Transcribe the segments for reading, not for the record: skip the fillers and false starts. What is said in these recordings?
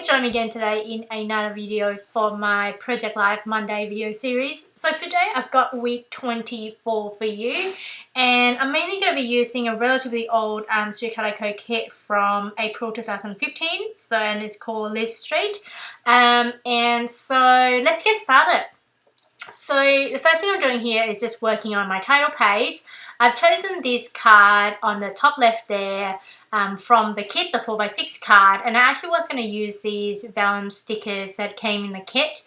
join me again today in another video for my Project Life Monday video series. So for today I've got week 24 for you, and I'm mainly going to be using a relatively old Calico kit from April 2015, and it's called Lisse Street. And so let's get started. So the first thing I'm doing here is just working on my title page. I've chosen this card on the top left there from the kit, the 4x6 card, and I actually was going to use these vellum stickers that came in the kit,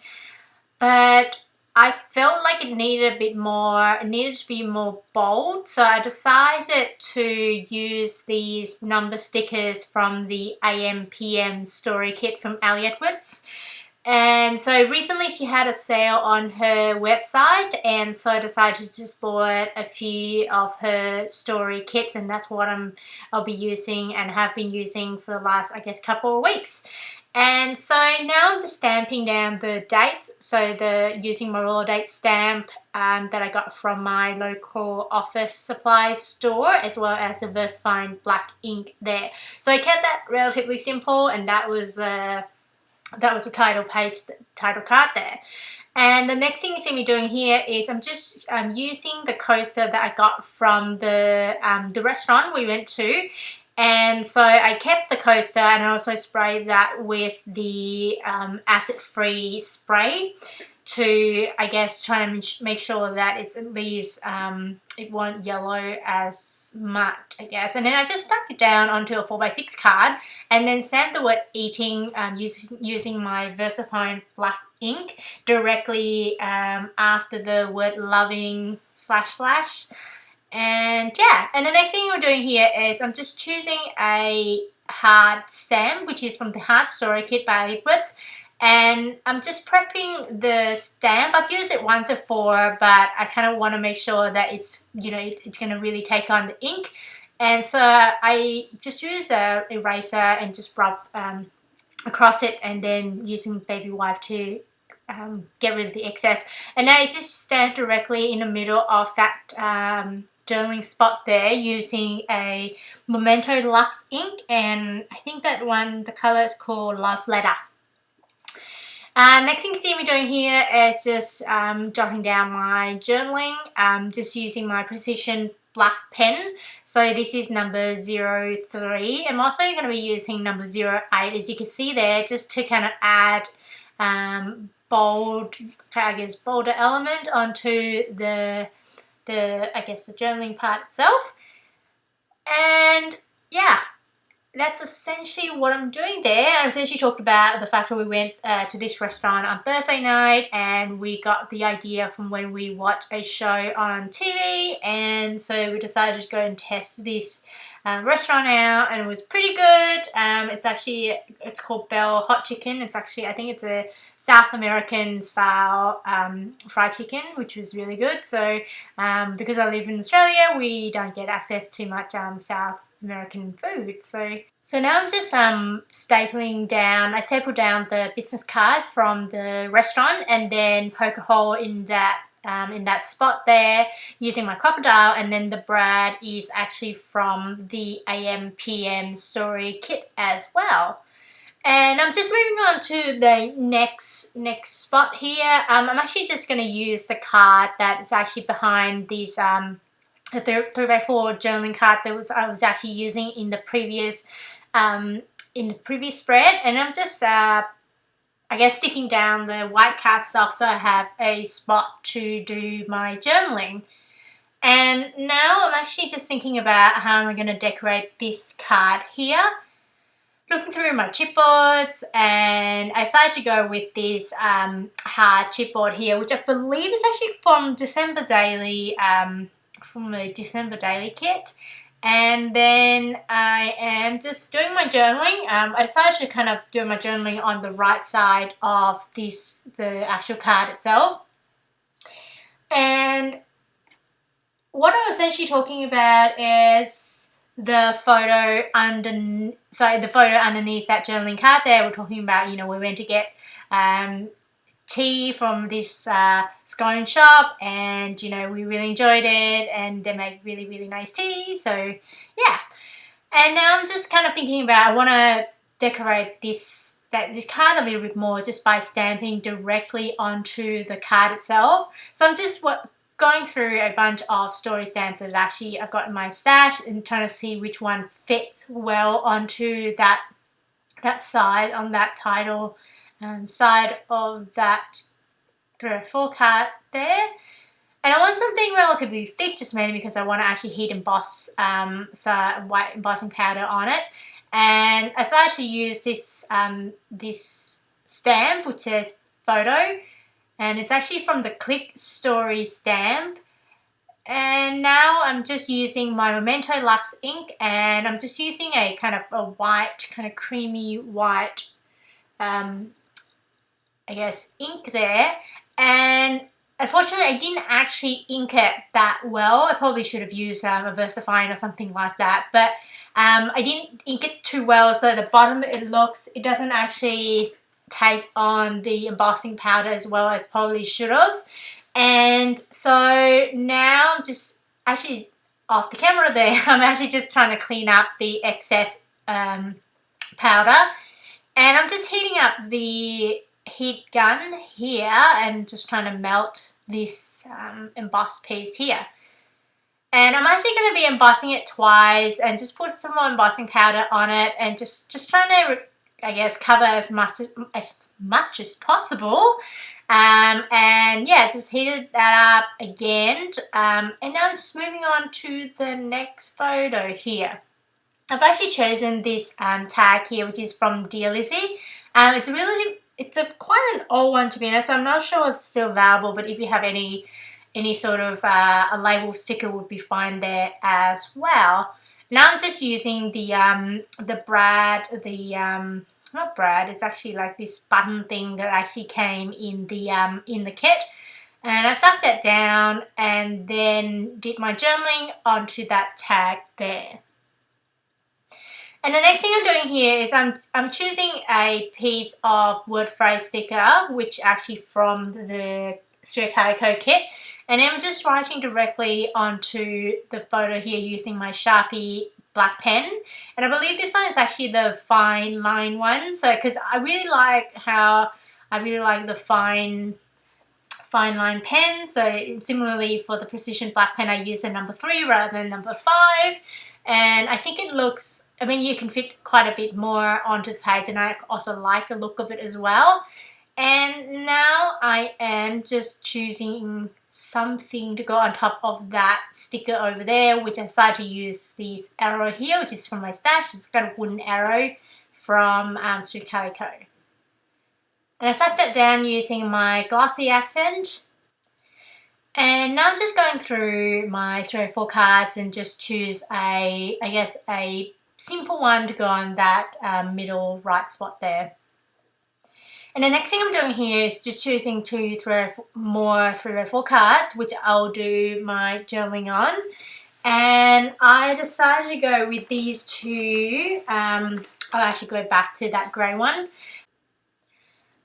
but I felt like it needed a bit more, it needed to be more bold, so I decided to use these number stickers from the AM/PM story kit from Ali Edwards. And so recently she had a sale on her website, and so I decided to just bought a few of her story kits, and that's what I'll be using and have been using for the last, I guess, couple of weeks. And so now I'm just stamping down the dates, so using my roller date stamp that I got from my local office supply store, as well as the VersaFine black ink there. So I kept that relatively simple, and that was the title page, the title card there. And the next thing you see me doing here is I'm just using the coaster that I got from the restaurant we went to. And so I kept the coaster, and I also sprayed that with the acid-free spray to, I guess, try and make sure that it's at least, it won't yellow as much, I guess. And then I just stuck it down onto a 4x6 card and then stamped the word eating using my VersaFine black ink directly after the word loving // and yeah. And the next thing we're doing here is I'm just choosing a heart stamp, which is from the Heart Story Kit by Ali Edwards. And I'm just prepping the stamp. I've used it once before, but I kind of want to make sure that it's, you know, it's going to really take on the ink. And so I just use a eraser and just rub across it, and then using baby wipe to get rid of the excess. And I just stand directly in the middle of that journaling spot there using a Memento Luxe ink, and I think that one, the color is called Love Letter. Next thing you see me doing here is just jotting down my journaling, just using my Precision black pen. So this is number 03. I'm also going to be using number 08, as you can see there, just to kind of add bolder element onto the journaling part itself. And yeah, that's essentially what I'm doing there. I essentially talked about the fact that we went to this restaurant on Thursday night, and we got the idea from when we watched a show on TV, and so we decided to go and test this restaurant out, and it was pretty good. It's called Bell Hot Chicken. It's actually, I think it's a South American style fried chicken, which was really good. So because I live in Australia, we don't get access to much South American food. So now I'm just stapling down. I stapled down the business card from the restaurant, and then poke a hole in that spot there using my crocodile, and then the bread is actually from the AM/PM story kit as well. And I'm just moving on to the next spot here. I'm actually just going to use the card that is actually behind these 3x4 journaling card that I was actually using in the previous spread, and I'm just I guess sticking down the white cardstock so I have a spot to do my journaling. And now I'm actually just thinking about how I'm going to decorate this card here. Looking through my chipboards, and I decided to go with this hard chipboard here, which I believe is actually from December Daily, from the December Daily kit. And then I am just doing my journaling. I decided to kind of do my journaling on the right side of the actual card itself. And what I'm essentially talking about is the photo underneath that journaling card there. We're talking about, you know, we went to get tea from this scone shop, and you know, we really enjoyed it, and they make really, really nice tea. So yeah, and now I'm just kind of thinking about, I want to decorate this this card a little bit more just by stamping directly onto the card itself. So I'm just going through a bunch of story stamps that actually I've got in my stash and trying to see which one fits well onto that side, on that title side of that 304 card there. And I want something relatively thick, just mainly because I want to actually heat emboss some white embossing powder on it. And I started to use this this stamp which says photo, and it's actually from the Click Story stamp. And now I'm just using my Memento Luxe ink, and I'm just using a kind of a white, kind of creamy white, I guess, ink there. And unfortunately, I didn't actually ink it that well. I probably should have used a VersaFine or something like that, but I didn't ink it too well, so the bottom it doesn't actually take on the embossing powder as well as probably should have. And so now I'm just actually off the camera there, I'm actually just trying to clean up the excess powder, and I'm just heating up the heat gun here and just trying to melt this embossed piece here. And I'm actually going to be embossing it twice and just put some more embossing powder on it and just trying to, I guess, cover as much as possible. And yeah, just heated that up again. And now just moving on to the next photo here. I've actually chosen this tag here, which is from Dear Lizzie. It's quite an old one, to be honest. So I'm not sure it's still available, but if you have any sort of a label sticker would be fine there as well. Now I'm just using not brad, it's actually like this button thing that actually came in the kit. And I stuck that down and then did my journaling onto that tag there. And the next thing I'm doing here is I'm choosing a piece of word phrase sticker, which actually from the Calico kit. And I'm just writing directly onto the photo here using my Sharpie black pen. And I believe this one is actually the fine line one. So, because I really like the fine line pen. So similarly for the precision black pen, I use a number 3 rather than number 5. And I think it looks, I mean, you can fit quite a bit more onto the page, and I also like the look of it as well. And now I am just choosing something to go on top of that sticker over there, which I decided to use this arrow here, which is from my stash. It's got a wooden arrow from Calico. And I stuck that down using my glossy accent. And now I'm just going through my 304 cards and just choose I guess a simple one to go on that middle right spot there. And the next thing I'm doing here is just choosing 2 more 304 cards, which I'll do my journaling on. And I decided to go with these 2. I'll actually go back to that grey one.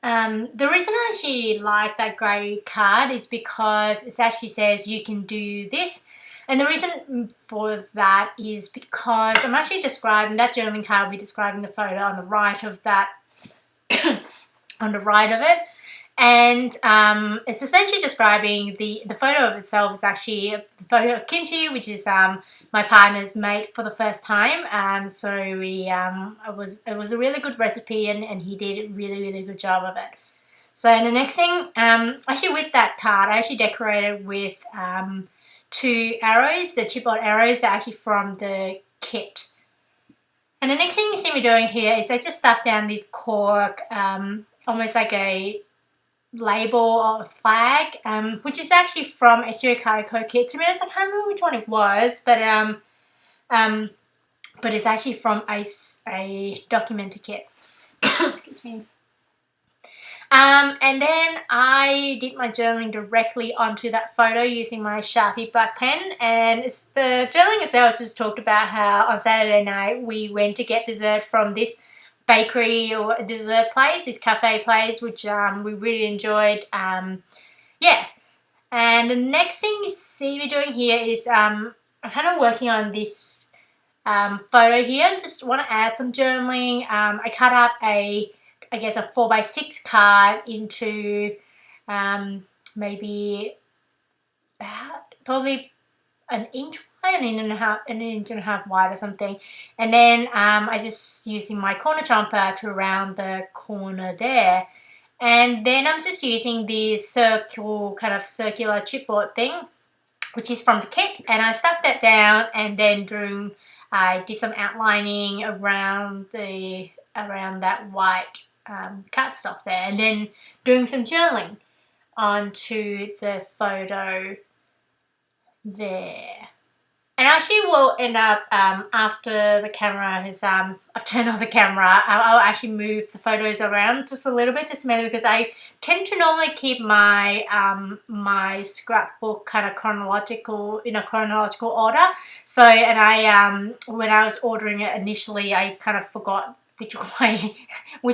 The reason I actually like that grey card is because it actually says you can do this. And the reason for that is because I'm actually describing, that journaling card will be describing the photo on the right of that, on the right of it. And it's essentially describing the photo of itself is actually the photo of Kimchi, which is my partner's made for the first time. So it was a really good recipe, and he did a really, really good job of it. So the next thing, actually with that card, I actually decorated with 2 arrows, the chipboard arrows that are actually from the kit. And the next thing you see me doing here is I just stuck down this cork, almost like a label or a flag, which is actually from a Calico kit. To be honest, I can't remember which one it was, but it's actually from a documenter kit. Excuse me. And then I did my journaling directly onto that photo using my Sharpie black pen. And the journaling itself just talked about how on Saturday night we went to get dessert from this bakery or dessert place, this cafe place, which we really enjoyed. Yeah. And the next thing you see me doing here is I'm kind of working on this photo here. Just want to add some journaling. I cut up a I guess, a 4x6 card into maybe probably an inch wide, an inch and a half wide or something. And then I just using my corner chomper to round the corner there. And then I'm just using this circular chipboard thing, which is from the kit, and I stuck that down, and then I did some outlining around that white cardstock there, and then doing some journaling onto the photo there. And actually will end up, after the camera has, I've turned off the camera, I'll actually move the photos around just a little bit, just mainly because I tend to normally keep my my scrapbook kind of in a chronological order. So, and I, when I was ordering it initially, I kind of forgot which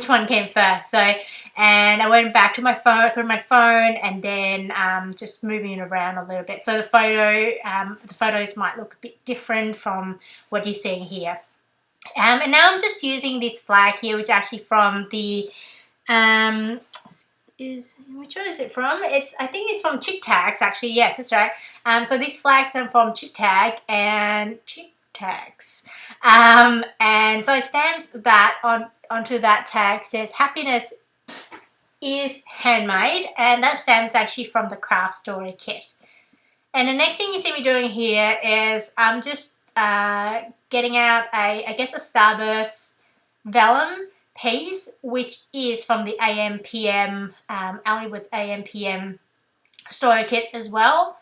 one came first. So, and I went back to my phone, through my phone, and then just moving it around a little bit. So the photos might look a bit different from what you're seeing here. And now I'm just using this flag here, which is actually from the which one is it from? I think it's from Chick Tags, actually. Yes, that's right. So these flags are from Chick Tag and Chick Tags. And so I stamped that onto that tag. Says happiness is handmade, and that stamp's actually from the Craft Story kit. And the next thing you see me doing here is I'm just getting out a Starburst vellum piece, which is from the AM/PM Allywood's AM/PM story kit as well.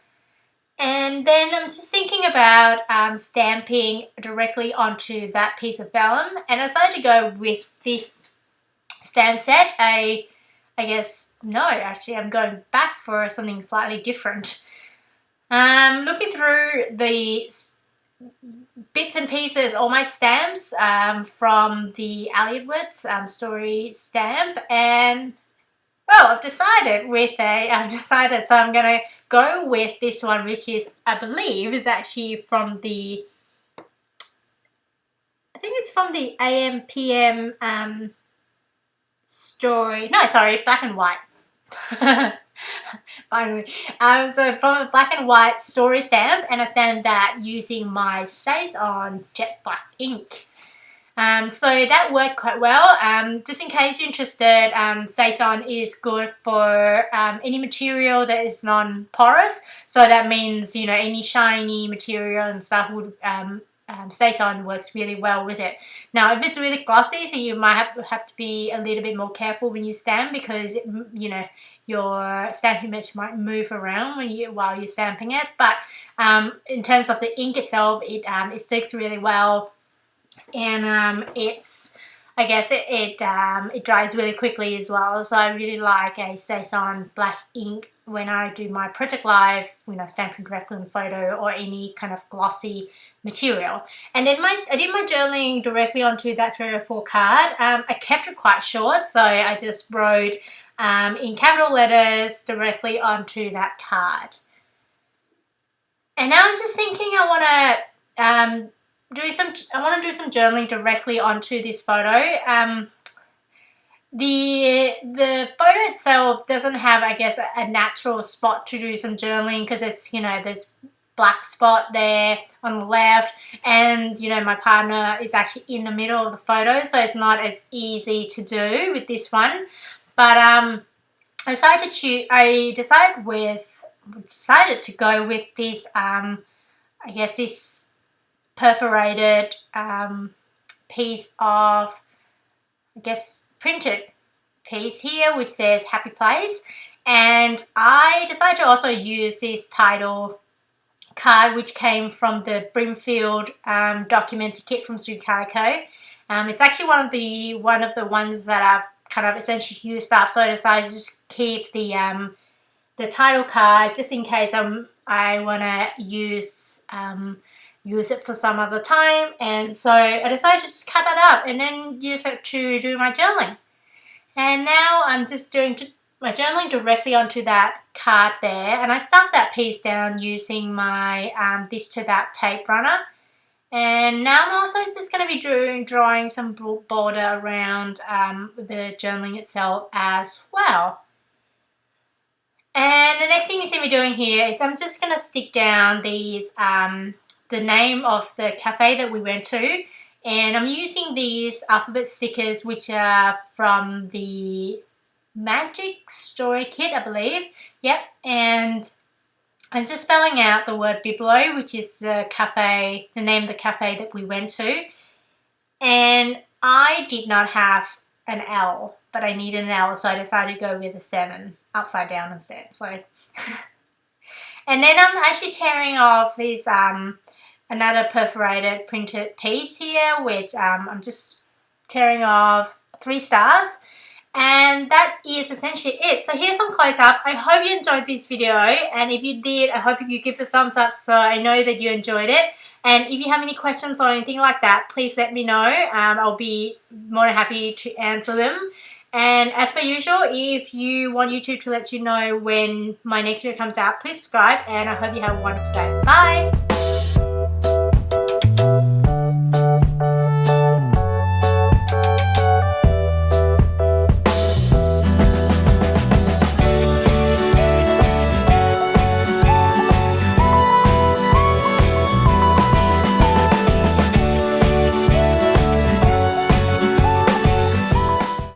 And then I'm just thinking about stamping directly onto that piece of vellum, and I decided to go with this stamp set. I'm going back for something slightly different. Looking through the bits and pieces, all my stamps from the Allywood's story stamp, and I've decided, so I'm going to go with this one, which is, I believe, is actually from the, I think it's from the AM/PM story, no, sorry, black and white. Finally. So from a black and white story stamp, and I stamped that using my StazOn jet black ink. So that worked quite well. Just in case you're interested, StazOn is good for any material that is non-porous. So that means, any shiny material and stuff would, StazOn works really well with it. Now, if it's really glossy, so you might have to be a little bit more careful when you stamp, because, your stamp image might move around while you're stamping it. But in terms of the ink itself, it sticks really well. And it dries really quickly as well. So I really like a StazOn black ink when I do my Project Live, stamping directly on the photo or any kind of glossy material. And then I did my journaling directly onto that 304 card. I kept it quite short, so I just wrote in capital letters directly onto that card. And now I was just thinking I want to do some journaling directly onto this photo. The photo itself doesn't have, a natural spot to do some journaling, because it's, there's black spot there on the left, and my partner is actually in the middle of the photo, so it's not as easy to do with this one. But I decided to go with this this perforated piece of printed piece here, which says Happy Place. And I decided to also use this title card, which came from the Brimfield documentary kit from Calico. It's actually one of the ones that I've kind of essentially used up, so I decided to just keep the title card just in case I want to use it for some other time. And so I decided to just cut that up and then use it to do my journaling. And now I'm just doing my journaling directly onto that card there, and I stuck that piece down using my this to that tape runner. And now I'm also just going to be drawing some border around the journaling itself as well. And the next thing you see me doing here is I'm just going to stick down these, the name of the cafe that we went to. And I'm using these alphabet stickers, which are from the Magic Story Kit, I believe. Yep, and I'm just spelling out the word Biblo, which is the cafe, the name of the cafe that we went to. And I did not have an L, but I needed an L, so I decided to go with a 7 upside down instead. So, and then I'm actually tearing off this another perforated printed piece here, which I'm just tearing off 3 stars. And that is essentially it. So here's some close up. I hope you enjoyed this video, and if you did, I hope you give it a thumbs up so I know that you enjoyed it. And if you have any questions or anything like that, please let me know. I'll be more than happy to answer them. And as per usual, if you want YouTube to let you know when my next video comes out, please subscribe, and I hope you have a wonderful day. Bye!